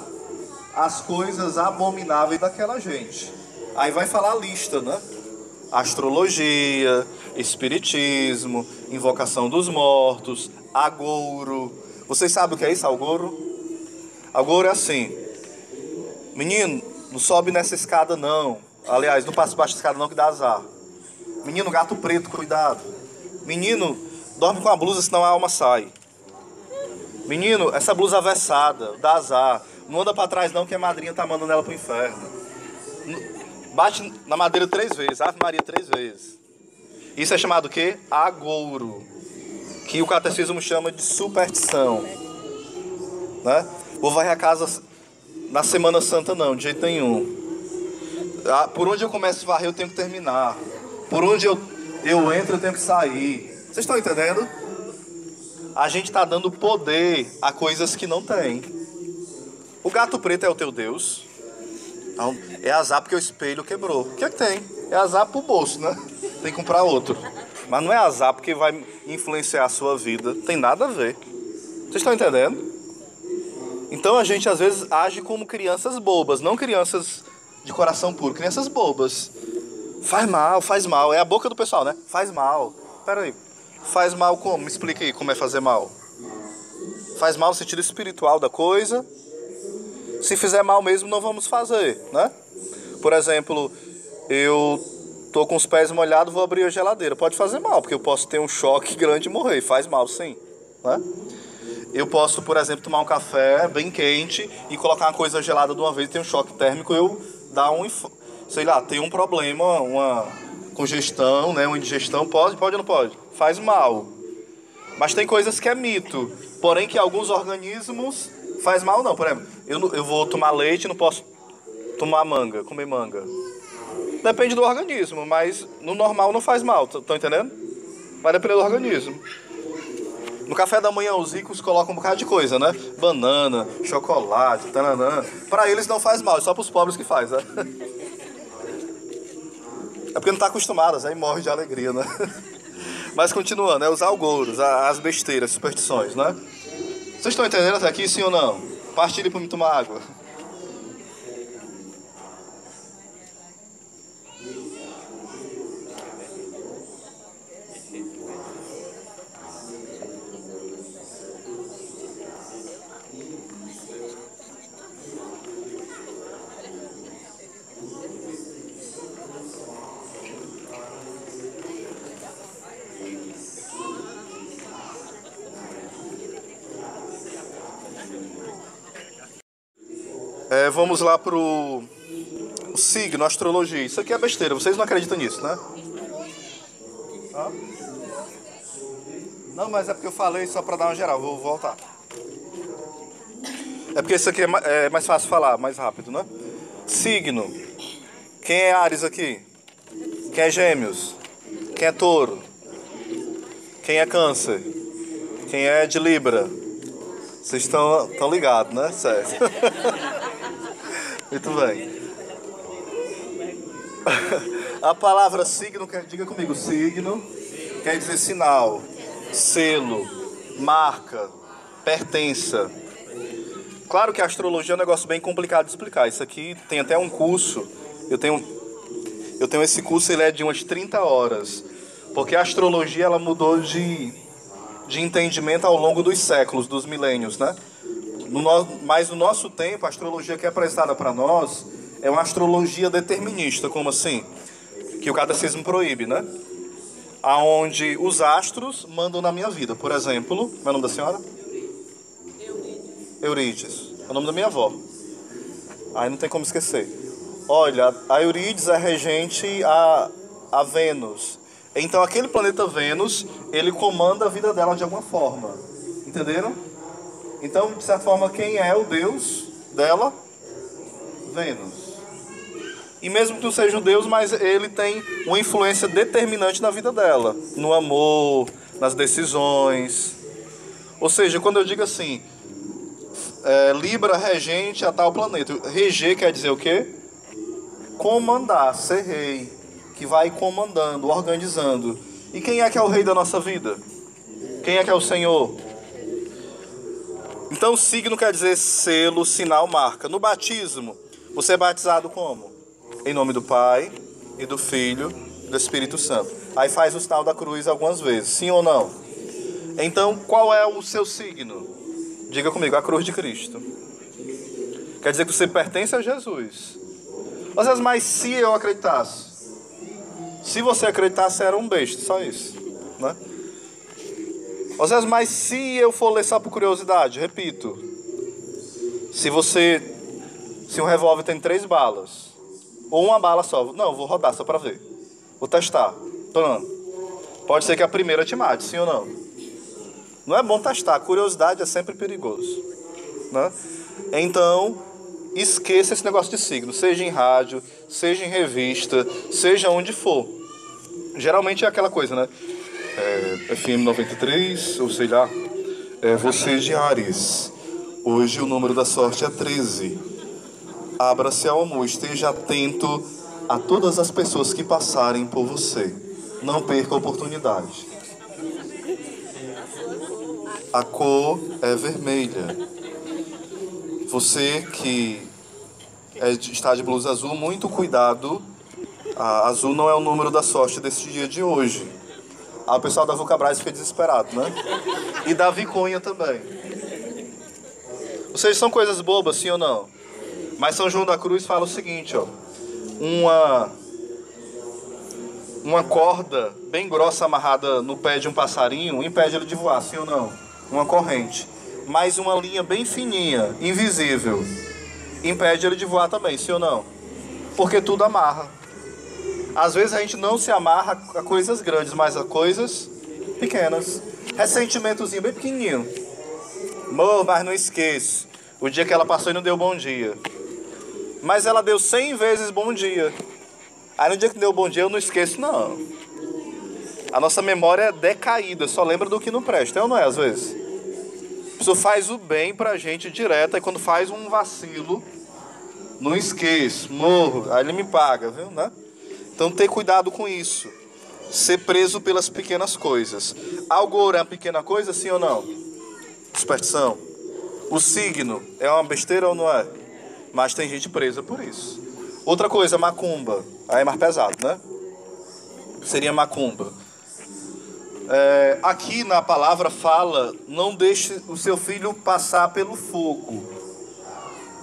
as coisas abomináveis daquela gente. Aí vai falar a lista, né? Astrologia, espiritismo, invocação dos mortos, agouro. Vocês sabem o que é isso, agouro? Agouro é assim: menino, não sobe nessa escada não, Aliás, não passe baixo da escada não que dá azar. Menino, gato preto, cuidado. Menino, dorme com a blusa, senão a alma sai. Menino, essa blusa avessada, dá azar. Não anda pra trás não, que a madrinha tá mandando ela pro inferno. Bate na madeira 3 vezes, Ave Maria 3 vezes. Isso é chamado o quê? Agouro. Que o catecismo chama de superstição. Né? Vou varrer a casa na Semana Santa não, de jeito nenhum. Por onde eu começo a varrer, eu tenho que terminar. Por onde eu entro, eu tenho que sair. Vocês estão entendendo? A gente está dando poder a coisas que não tem. O gato preto é o teu Deus. Então, é azar porque o espelho quebrou. O que é que tem? É azar pro bolso, né? Tem que comprar outro. Mas não é azar porque vai influenciar a sua vida. Tem nada a ver. Vocês estão entendendo? Então a gente às vezes age como crianças bobas, não crianças de coração puro, crianças bobas. Faz mal. É a boca do pessoal, né? Faz mal. Pera aí. Faz mal como? Me explica aí como é fazer mal. Faz mal no sentido espiritual da coisa. Se fizer mal mesmo, não vamos fazer, né? Por exemplo, eu tô com os pés molhados, vou abrir a geladeira. Pode fazer mal, porque eu posso ter um choque grande e morrer. Faz mal, sim, né? Eu posso, por exemplo, tomar um café bem quente e colocar uma coisa gelada de uma vez e ter um choque térmico, eu dar sei lá, ter um problema, uma congestão, né, uma indigestão, pode ou não pode? Faz mal. Mas tem coisas que é mito, porém que alguns organismos faz mal não. Por exemplo, eu vou tomar leite e não posso tomar comer manga. Depende do organismo, mas no normal não faz mal, estão entendendo? Vai depender do organismo. No café da manhã os ricos colocam um bocado de coisa, né? Banana, chocolate, tananã. Pra eles não faz mal, é só pros pobres que faz, né? É porque não tá acostumadas, aí morre de alegria, né? Mas continuando, né? Os algouros, as besteiras, as superstições, né? Vocês estão entendendo até aqui, sim ou não? Partilhe para me tomar água. Vamos lá pro signo, astrologia. Isso aqui é besteira, vocês não acreditam nisso, né? Não, mas é porque eu falei só pra dar uma geral, vou voltar. É porque isso aqui é mais fácil falar, mais rápido, né? Signo. Quem é Áries aqui? Quem é Gêmeos? Quem é Touro? Quem é Câncer? Quem é de Libra? Vocês estão ligados, né? Certo. Muito bem. A palavra signo, diga comigo, signo quer dizer sinal, selo, marca, pertença. Claro que a astrologia é um negócio bem complicado de explicar. Isso aqui tem até um curso. Eu tenho esse curso, ele é de umas 30 horas. Porque a astrologia ela mudou de entendimento ao longo dos séculos, dos milênios, né? Mas no nosso tempo, a astrologia que é apresentada para nós é uma astrologia determinista, como assim? Que o catecismo proíbe, né? Aonde os astros mandam na minha vida. Por exemplo, qual é o nome da senhora? Eurídice. É o nome da minha avó. Aí não tem como esquecer. Olha, a Eurídice é regente a Vênus. Então aquele planeta Vênus, ele comanda a vida dela de alguma forma. Entenderam? Então, de certa forma, quem é o Deus dela? Vênus. E mesmo que não seja um Deus, mas ele tem uma influência determinante na vida dela. No amor, nas decisões. Ou seja, quando eu digo assim, Libra regente a tal planeta. Reger quer dizer o quê? Comandar, ser rei. Que vai comandando, organizando. E quem é que é o rei da nossa vida? Quem é que é o Senhor? Então, signo quer dizer selo, sinal, marca. No batismo, você é batizado como? Em nome do Pai, e do Filho, e do Espírito Santo. Aí faz o sinal da cruz algumas vezes, sim ou não? Então, qual é o seu signo? Diga comigo, a cruz de Cristo. Quer dizer que você pertence a Jesus. Às vezes, mas se eu acreditasse? Se você acreditasse, era um besta, só isso, né? Às vezes, mas se eu for ler só por curiosidade, repito. Se um revólver tem 3 balas, ou uma bala só, não, vou rodar só pra ver. Vou testar. Pode ser que a primeira te mate, sim ou não? Não é bom testar, curiosidade é sempre perigoso, né? Então, esqueça esse negócio de signo, seja em rádio, seja em revista, seja onde for. Geralmente é aquela coisa, né? FM 93, ou sei lá, você de Áries. Hoje o número da sorte é 13. Abra-se ao amor, esteja atento a todas as pessoas que passarem por você. Não perca a oportunidade. A cor é vermelha. Você que está de blusa azul, muito cuidado. A azul não é o número da sorte desse dia de hoje. O pessoal da Vulcabras fica desesperado, né? E da Viconha também. Ou seja, são coisas bobas, sim ou não? Mas São João da Cruz fala o seguinte, ó. Uma corda bem grossa amarrada no pé de um passarinho impede ele de voar, sim ou não? Uma corrente. Mas uma linha bem fininha, invisível, impede ele de voar também, sim ou não? Porque tudo amarra. Às vezes a gente não se amarra a coisas grandes, mas a coisas pequenas. Ressentimentozinho bem pequenininho. Mas não esqueço. O dia que ela passou e não deu bom dia. Mas ela deu 100 vezes bom dia. Aí no dia que deu bom dia eu não esqueço, não. A nossa memória é decaída, só lembra do que não presta, é ou não é às vezes? A pessoa faz o bem pra gente direto, e quando faz um vacilo, não esqueço, morro, aí ele me paga, viu, né? Então ter cuidado com isso. Ser preso pelas pequenas coisas. Algo é uma pequena coisa, sim ou não? Superstição. O signo é uma besteira ou não é? Mas tem gente presa por isso. Outra coisa, macumba. Aí é mais pesado, né? Seria macumba. Aqui na palavra fala, não deixe o seu filho passar pelo fogo.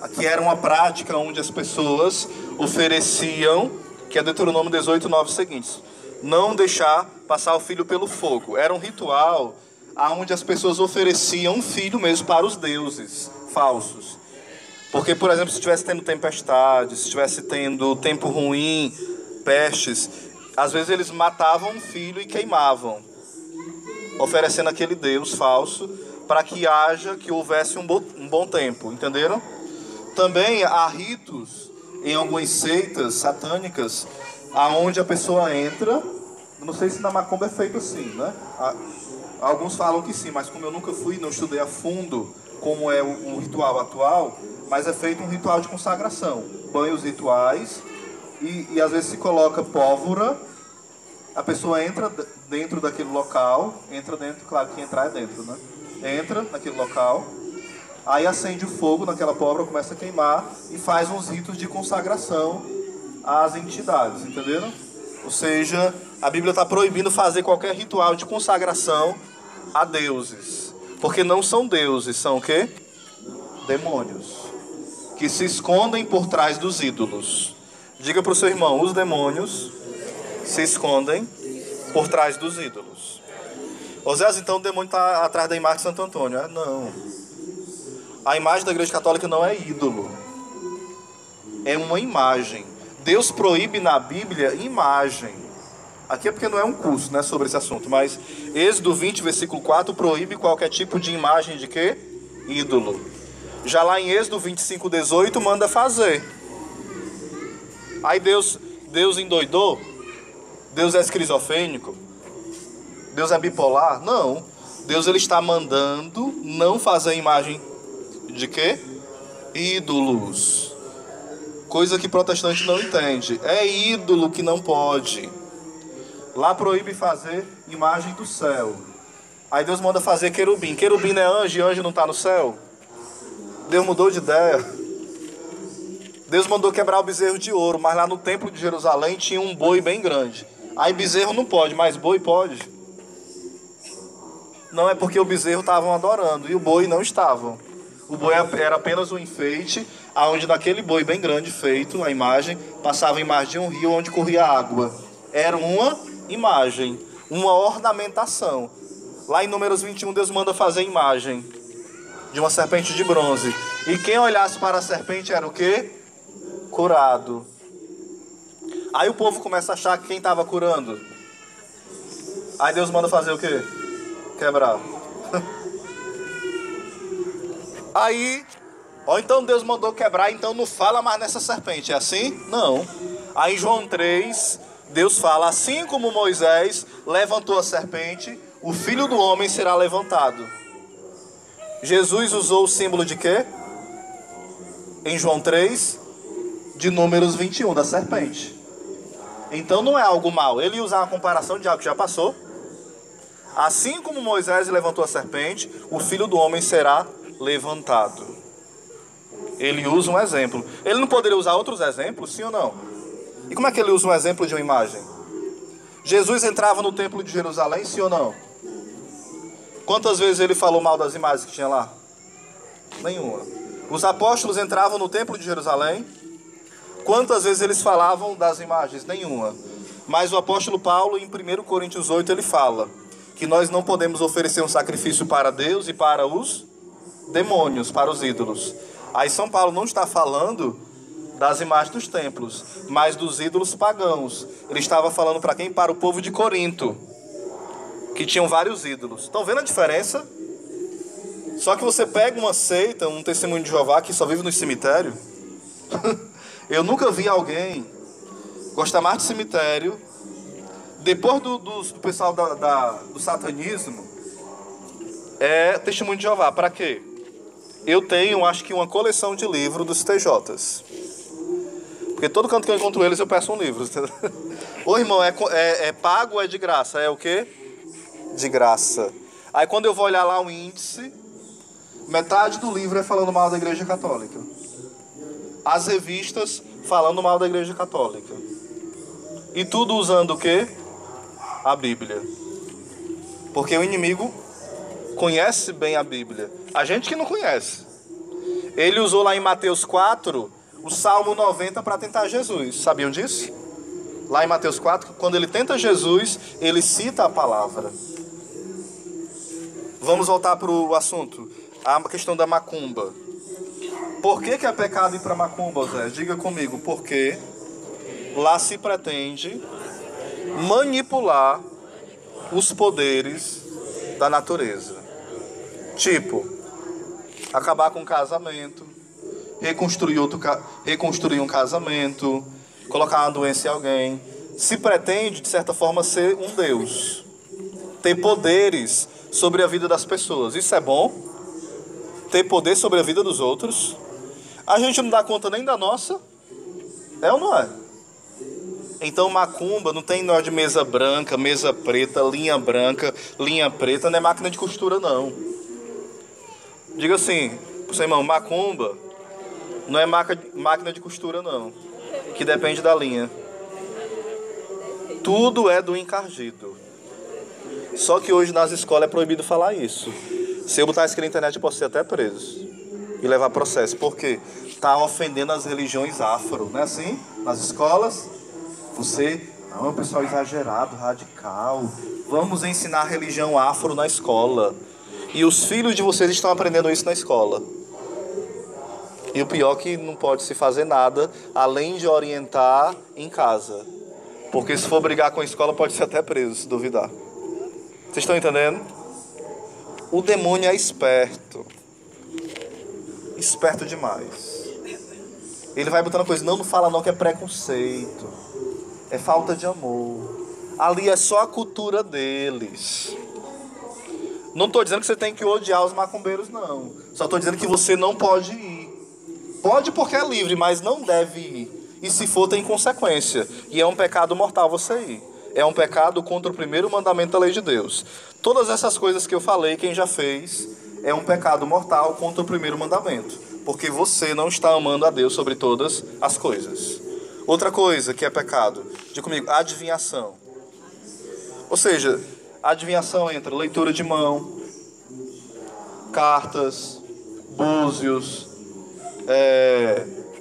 Aqui era uma prática onde as pessoas ofereciam, que é Deuteronômio 18, 9 seguintes. Não deixar passar o filho pelo fogo. Era um ritual onde as pessoas ofereciam um filho mesmo para os deuses falsos. Porque, por exemplo, se estivesse tendo tempestade, se estivesse tendo tempo ruim, pestes, às vezes eles matavam um filho e queimavam, oferecendo aquele deus falso para que houvesse um bom tempo, entenderam? Também há ritos em algumas seitas satânicas aonde a pessoa entra, não sei se na macumba é feito assim, né? Alguns falam que sim, mas como eu nunca fui, não estudei a fundo como é o ritual atual, mas é feito um ritual de consagração, banhos rituais, e às vezes se coloca pólvora, a pessoa entra dentro daquele local, claro que entrar é dentro, né? Entra naquele local, aí acende o fogo naquela pólvora, começa a queimar e faz uns ritos de consagração às entidades, entenderam? Ou seja, a Bíblia está proibindo fazer qualquer ritual de consagração a deuses, porque não são deuses, são o quê? Demônios, que se escondem por trás dos ídolos. Diga para o seu irmão, os demônios se escondem por trás dos ídolos. Osés, então o demônio está atrás da imagem de Santo Antônio? Não. A imagem da Igreja Católica não é ídolo. É uma imagem. Deus proíbe na Bíblia imagem. Aqui é porque não é um curso, né, sobre esse assunto, mas Êxodo 20, versículo 4, proíbe qualquer tipo de imagem de quê? Ídolo. Já lá em Êxodo 25, 18, manda fazer. Aí Deus endoidou? Deus é esquizofrênico? Deus é bipolar? Não. Deus ele está mandando não fazer imagem de quê? Ídolos. Coisa que protestante não entende. É ídolo que não pode. Lá proíbe fazer imagem do céu. Aí Deus manda fazer querubim. Querubim não é anjo e anjo não está no céu? Deus mudou de ideia. Deus mandou quebrar o bezerro de ouro, mas lá no templo de Jerusalém tinha um boi bem grande. Aí bezerro não pode, mas boi pode. Não é porque o bezerro estavam adorando e o boi não estavam. O boi era apenas um enfeite, onde naquele boi bem grande feito, a imagem, passava a imagem de um rio onde corria água. Era uma imagem, uma ornamentação. Lá em Números 21, Deus manda fazer a imagem de uma serpente de bronze. E quem olhasse para a serpente era o quê? Curado. Aí o povo começa a achar que quem estava curando. Aí Deus manda fazer o quê? Quebrar. Aí, ó, então Deus mandou quebrar, então não fala mais nessa serpente, é assim? Não. Aí em João 3, Deus fala, assim como Moisés levantou a serpente, o Filho do Homem será levantado. Jesus usou o símbolo de quê? Em João 3, de Números 21, da serpente. Então não é algo mal. Ele usar uma comparação de algo que já passou. Assim como Moisés levantou a serpente, o Filho do Homem será levantado. Ele usa um exemplo. Ele não poderia usar outros exemplos, sim ou não? E como é que ele usa um exemplo de uma imagem? Jesus entrava no templo de Jerusalém, sim ou não? Quantas vezes ele falou mal das imagens que tinha lá? Nenhuma. Os apóstolos entravam no templo de Jerusalém. Quantas vezes eles falavam das imagens? Nenhuma. Mas o apóstolo Paulo, em 1 Coríntios 8, ele fala que nós não podemos oferecer um sacrifício para Deus e para os demônios, para os ídolos. Aí São Paulo não está falando das imagens dos templos, mas dos ídolos pagãos. Ele estava falando para quem? Para o povo de Corinto, que tinham vários ídolos. Estão vendo a diferença? Só que você pega uma seita, um testemunho de Jeová que só vive no cemitério. Eu nunca vi alguém gostar mais de cemitério. Depois do pessoal do satanismo, é testemunho de Jeová. Para quê? Eu tenho, acho que, uma coleção de livros dos TJs. Porque todo canto que eu encontro eles, eu peço um livro. Ô irmão, é pago ou é de graça? É o quê? De graça. Aí quando eu vou olhar lá o índice, metade do livro é falando mal da Igreja Católica. As revistas falando mal da Igreja Católica. E tudo usando o quê? A Bíblia. Porque o inimigo conhece bem a Bíblia. A gente que não conhece. Ele usou lá em Mateus 4 o Salmo 90 para tentar Jesus. Sabiam disso? Lá em Mateus 4, quando ele tenta Jesus, ele cita a palavra. Vamos voltar para o assunto. A questão da macumba. Por que é pecado ir para macumba, Zé? Diga comigo. Porque lá se pretende manipular os poderes da natureza. Tipo, acabar com o casamento, reconstruir um casamento, colocar uma doença em alguém. Se pretende, de certa forma, ser um Deus. Ter poderes sobre a vida das pessoas. Isso é bom? Ter poder sobre a vida dos outros. A gente não dá conta nem da nossa. É ou não é? Então macumba não tem nó de mesa branca, mesa preta, linha branca, linha preta. Não é máquina de costura, não. Diga assim, pro seu irmão, macumba não é máquina de costura, não. Que depende da linha. Tudo é do encardido. Só que hoje nas escolas é proibido falar isso. Se eu botar isso aqui na internet, eu posso ser até preso e levar processo. Por quê? Está ofendendo as religiões afro, não é assim? Nas escolas, você não é um pessoal exagerado, radical. Vamos ensinar a religião afro na escola. E os filhos de vocês estão aprendendo isso na escola. E o pior é que não pode se fazer nada além de orientar em casa. Porque se for brigar com a escola, pode ser até preso, se duvidar. Vocês estão entendendo? O demônio é esperto. Esperto demais. Ele vai botando coisa. Não fala não, que é preconceito. É falta de amor. Ali é só a cultura deles. Não estou dizendo que você tem que odiar os macumbeiros, não. Só estou dizendo que você não pode ir. Pode porque é livre, mas não deve ir. E se for, tem consequência. E é um pecado mortal você ir. É um pecado contra o primeiro mandamento da lei de Deus. Todas essas coisas que eu falei, quem já fez, é um pecado mortal contra o primeiro mandamento. Porque você não está amando a Deus sobre todas as coisas. Outra coisa que é pecado, diga comigo, adivinhação. Ou seja, adivinhação entra leitura de mão, cartas, búzios,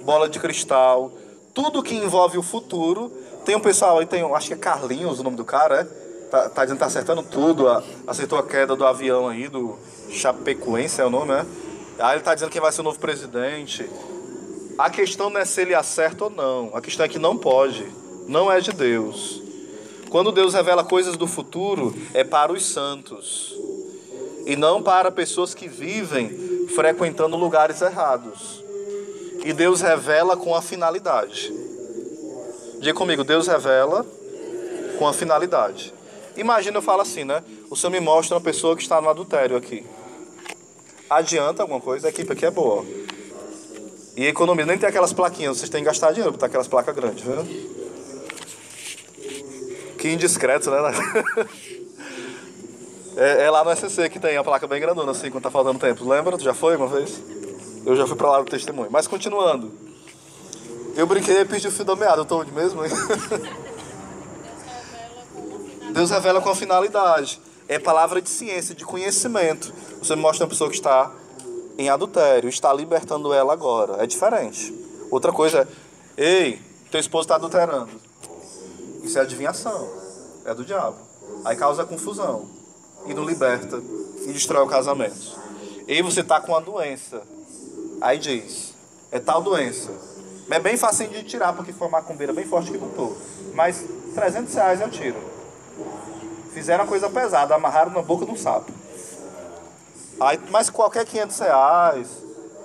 bola de cristal. tudo que envolve o futuro. Tem um pessoal aí, acho que é Carlinhos o nome do cara, tá dizendo que tá acertando tudo, acertou a queda do avião aí, do Chapecoense é o nome, né? Aí ele tá dizendo que vai ser o novo presidente. A questão não é se ele acerta ou não, a questão é que não pode, não é de Deus. Quando Deus revela coisas do futuro, é para os santos, e não para pessoas que vivem frequentando lugares errados. E Deus revela com a finalidade. Diga comigo, Deus revela com a finalidade. Imagina, eu falo assim, né? O Senhor me mostra uma pessoa que está no adultério aqui. Adianta alguma coisa? A equipe aqui é boa. E economia, nem tem aquelas plaquinhas, vocês têm que gastar dinheiro para botar aquelas placas grandes, viu? Que indiscreto, né? É lá no SCC que tem a placa bem grandona, assim, quando tá faltando tempo. Lembra? Tu já foi uma vez? Eu já fui pra lá do testemunho. Mas continuando. Eu brinquei e perdi o fio da meada. Eu tô onde mesmo, hein? Deus revela com a finalidade. É palavra de ciência, de conhecimento. Você me mostra uma pessoa que está em adultério, está libertando ela agora. É diferente. Outra coisa é, ei, teu esposo está adulterando. Isso é adivinhação. É do diabo. Aí causa confusão. E não liberta. E destrói o casamento. Ei, você está com uma doença. Aí diz, é tal doença. É bem facinho de tirar, porque foi uma macumbeira bem forte que botou. Mas R$300 eu tiro. Fizeram uma coisa pesada, amarraram na boca de um sapo. Aí, mas qualquer R$500,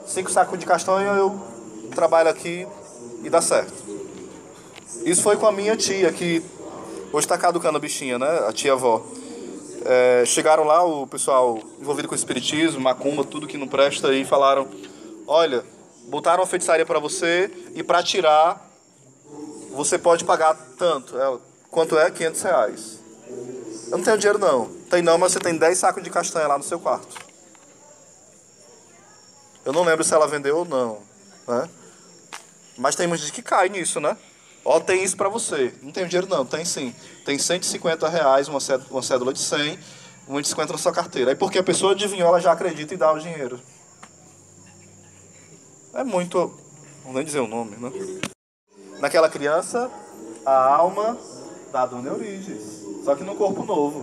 5 sacos de castanha, eu trabalho aqui e dá certo. Isso foi com a minha tia, que hoje está caducando a bichinha, né? A tia-avó. Chegaram lá, o pessoal envolvido com espiritismo, macumba, tudo que não presta, e falaram, olha, botaram uma feitiçaria para você e para tirar, você pode pagar tanto. Quanto é? R$500. Eu não tenho dinheiro não. Tem não, mas você tem 10 sacos de castanha lá no seu quarto. Eu não lembro se ela vendeu ou não, né? Mas tem muita gente que cai nisso, né? Ó, tem isso pra você. Não tenho dinheiro não, tem sim. Tem R$150, uma cédula de 100, 1,50 na sua carteira. Aí porque a pessoa adivinhou, ela já acredita e dá o dinheiro. É muito... Não nem dizer o nome, né? Naquela criança, a alma da Dona Eurides. Só que no corpo novo.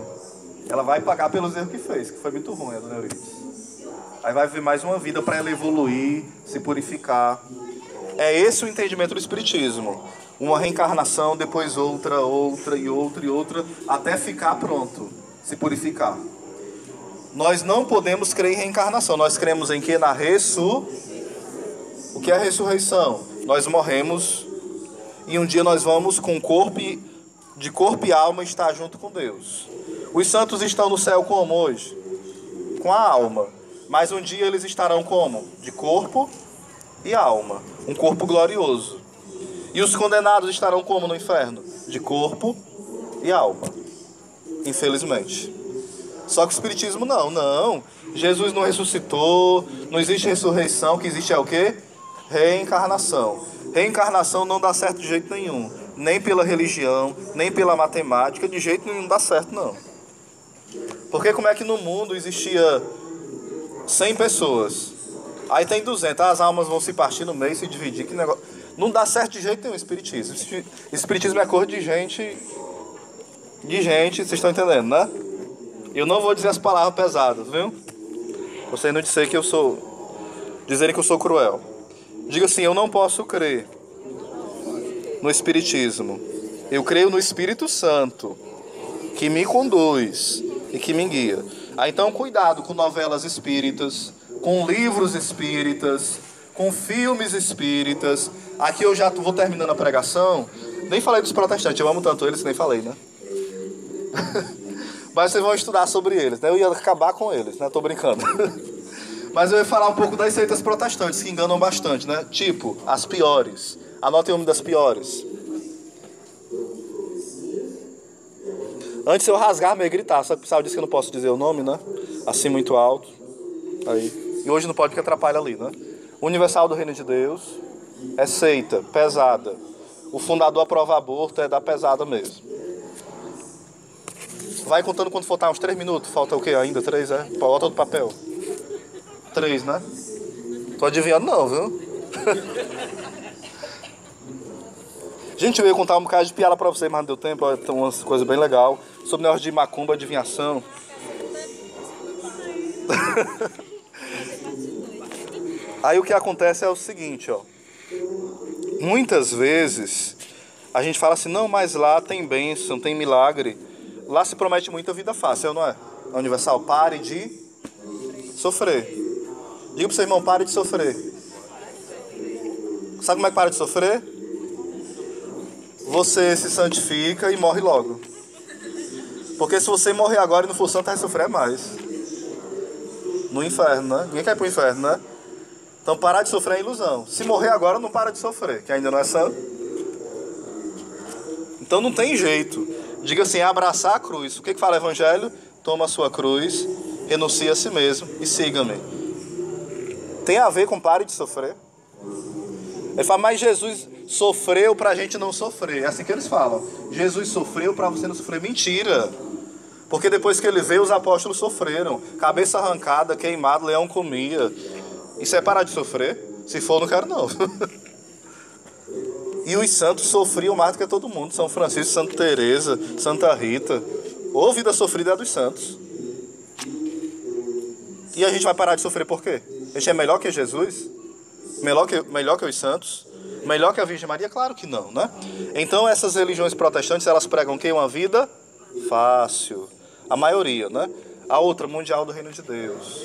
Ela vai pagar pelos erros que fez, que foi muito ruim a Dona Eurides. Aí vai viver mais uma vida para ela evoluir, se purificar. É esse o entendimento do Espiritismo. Uma reencarnação, depois outra, até ficar pronto, se purificar. Nós não podemos crer em reencarnação. Nós cremos em quê? Na O que é a ressurreição? Nós morremos e um dia nós vamos com de corpo e alma estar junto com Deus. Os santos estão no céu como hoje? Com a alma. Mas um dia eles estarão como? De corpo e alma. Um corpo glorioso. E os condenados estarão como no inferno? De corpo e alma. Infelizmente. Só que o Espiritismo não. Jesus não ressuscitou, não existe ressurreição, o que existe é o quê? Reencarnação. Reencarnação não dá certo de jeito nenhum. Nem pela religião, nem pela matemática, de jeito nenhum dá certo não. Porque como é que no mundo existia 100 pessoas, aí tem 200, as almas vão se partir no meio, se dividir, que negócio... Não dá certo de jeito nenhum o Espiritismo. Espiritismo é cor de gente, vocês estão entendendo, né? Eu não vou dizer as palavras pesadas, viu? Vocês não dizerem que eu sou cruel. Diga assim, eu não posso crer no Espiritismo. Eu creio no Espírito Santo, que me conduz e que me guia. Então cuidado com novelas espíritas, com livros espíritas, com filmes espíritas. Aqui eu já vou terminando a pregação. Nem falei dos protestantes, eu amo tanto eles, nem falei, né? Mas vocês vão estudar sobre eles, né? Eu ia acabar com eles, né? Tô brincando. Mas eu ia falar um pouco das seitas protestantes, que enganam bastante, né? Tipo, as piores. Anotem o nome das piores. Antes eu rasgar, meio gritar, só que o pessoal disse que eu não posso dizer o nome, né? Assim muito alto. Aí. E hoje não pode porque atrapalha ali, né? Universal do Reino de Deus é seita, pesada. O fundador aprova aborto, é da pesada mesmo. Vai contando quando faltar uns 3 minutos. Falta o quê ainda? 3, é? Bota outro papel. 3, né? Tô adivinhando não, viu? Gente, eu ia contar um bocado de piada pra vocês, mas não deu tempo. Ó, tem umas coisas bem legais sobre negócio de macumba, adivinhação. Aí o que acontece é o seguinte, ó. Muitas vezes a gente fala assim, não, mas lá tem bênção, tem milagre. Lá se promete muita vida fácil, não é? A Universal, pare de sofrer. Diga pro seu irmão, pare de sofrer. Sabe como é que para de sofrer? Você se santifica e morre logo. Porque se você morrer agora e não for santo, vai sofrer mais. No inferno, né? Ninguém quer ir pro inferno, né? Então parar de sofrer é ilusão. Se morrer agora, não para de sofrer, que ainda não é santo. Então não tem jeito. Diga assim, abraçar a cruz. O que fala o Evangelho? Toma a sua cruz, renuncia a si mesmo e siga-me. Tem a ver com pare de sofrer. Ele fala, mas Jesus sofreu pra gente não sofrer. É assim que eles falam. Jesus sofreu pra você não sofrer. Mentira. Porque depois que ele veio, os apóstolos sofreram. Cabeça arrancada, queimado, leão comia. Isso é parar de sofrer? Se for, não quero não. E os santos sofriam mais do que todo mundo. São Francisco, Santa Teresa, Santa Rita. Ô, vida sofrida é dos santos. E a gente vai parar de sofrer por quê? A gente é melhor que Jesus? Melhor que os santos? Melhor que a Virgem Maria? Claro que não, né? Então essas religiões protestantes, elas pregam que uma vida fácil. A maioria, né? A outra, mundial do reino de Deus.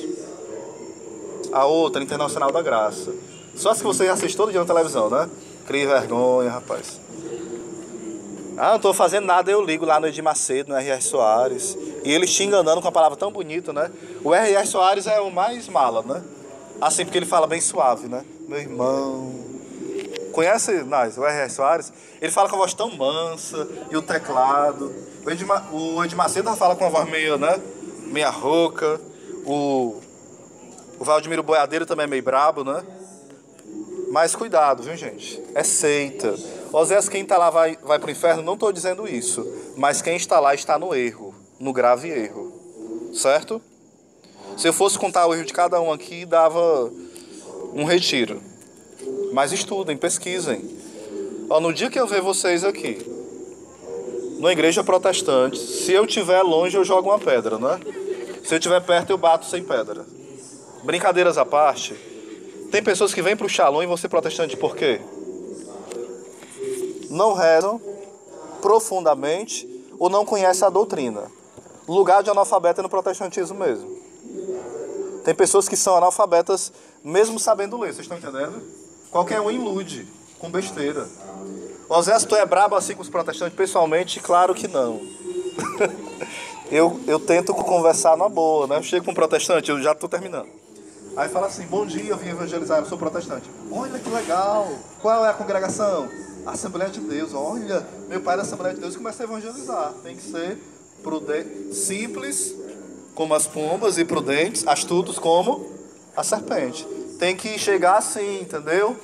A outra, internacional da graça. Só as que você assiste todo dia na televisão, né? Cria vergonha, rapaz. Ah, não tô fazendo nada, eu ligo lá no Edir Macedo, no R.R. Soares. E eles te enganando com uma palavra tão bonita, né? O R.R. Soares é o mais mala, né? Assim, porque ele fala bem suave, né? Meu irmão. Conhece, Nais, o R.R. Soares? Ele fala com a voz tão mansa, e o teclado. O Edir Macedo fala com uma voz meio, né? Meia rouca. O Valdemiro Boiadeiro também é meio brabo, né? Mas cuidado, viu, gente? É seita. Oséias, quem está lá vai pro inferno, não estou dizendo isso. Mas quem está lá está no erro. No grave erro. Certo? Se eu fosse contar o erro de cada um aqui, dava um retiro. Mas estudem, pesquisem. Ó, no dia que eu ver vocês aqui, numa igreja protestante, se eu estiver longe, eu jogo uma pedra, né? Se eu estiver perto, eu bato sem pedra. Brincadeiras à parte, tem pessoas que vêm para o Shalom e vão ser protestantes por quê? Não rezam profundamente ou não conhecem a doutrina. Lugar de analfabeto é no protestantismo mesmo. Tem pessoas que são analfabetas mesmo sabendo ler, vocês estão entendendo? Qualquer um ilude com besteira. Oséias, tu é brabo assim com os protestantes? Pessoalmente, claro que não. eu tento conversar na boa, né? Eu chego com um protestante, eu já estou terminando. Aí fala assim, bom dia, eu vim evangelizar, eu sou protestante. Olha que legal, qual é a congregação? Assembleia de Deus. Olha, meu pai é da Assembleia de Deus e começa a evangelizar. Tem que ser prudente, simples como as pombas e prudentes, astutos como a serpente. Tem que chegar assim, entendeu?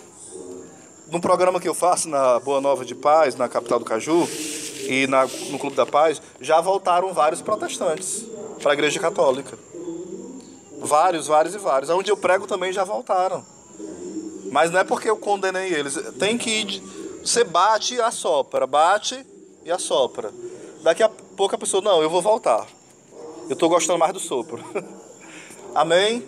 No programa que eu faço na Boa Nova de Paz, na capital do Caju, e no Clube da Paz, já voltaram vários protestantes para a Igreja Católica. Vários. Onde eu prego também já voltaram. Mas não é porque eu condenei eles. Tem que ir. Você bate e assopra. Bate e assopra. Daqui a pouco a pessoa, não, eu vou voltar. Eu estou gostando mais do sopro. Amém?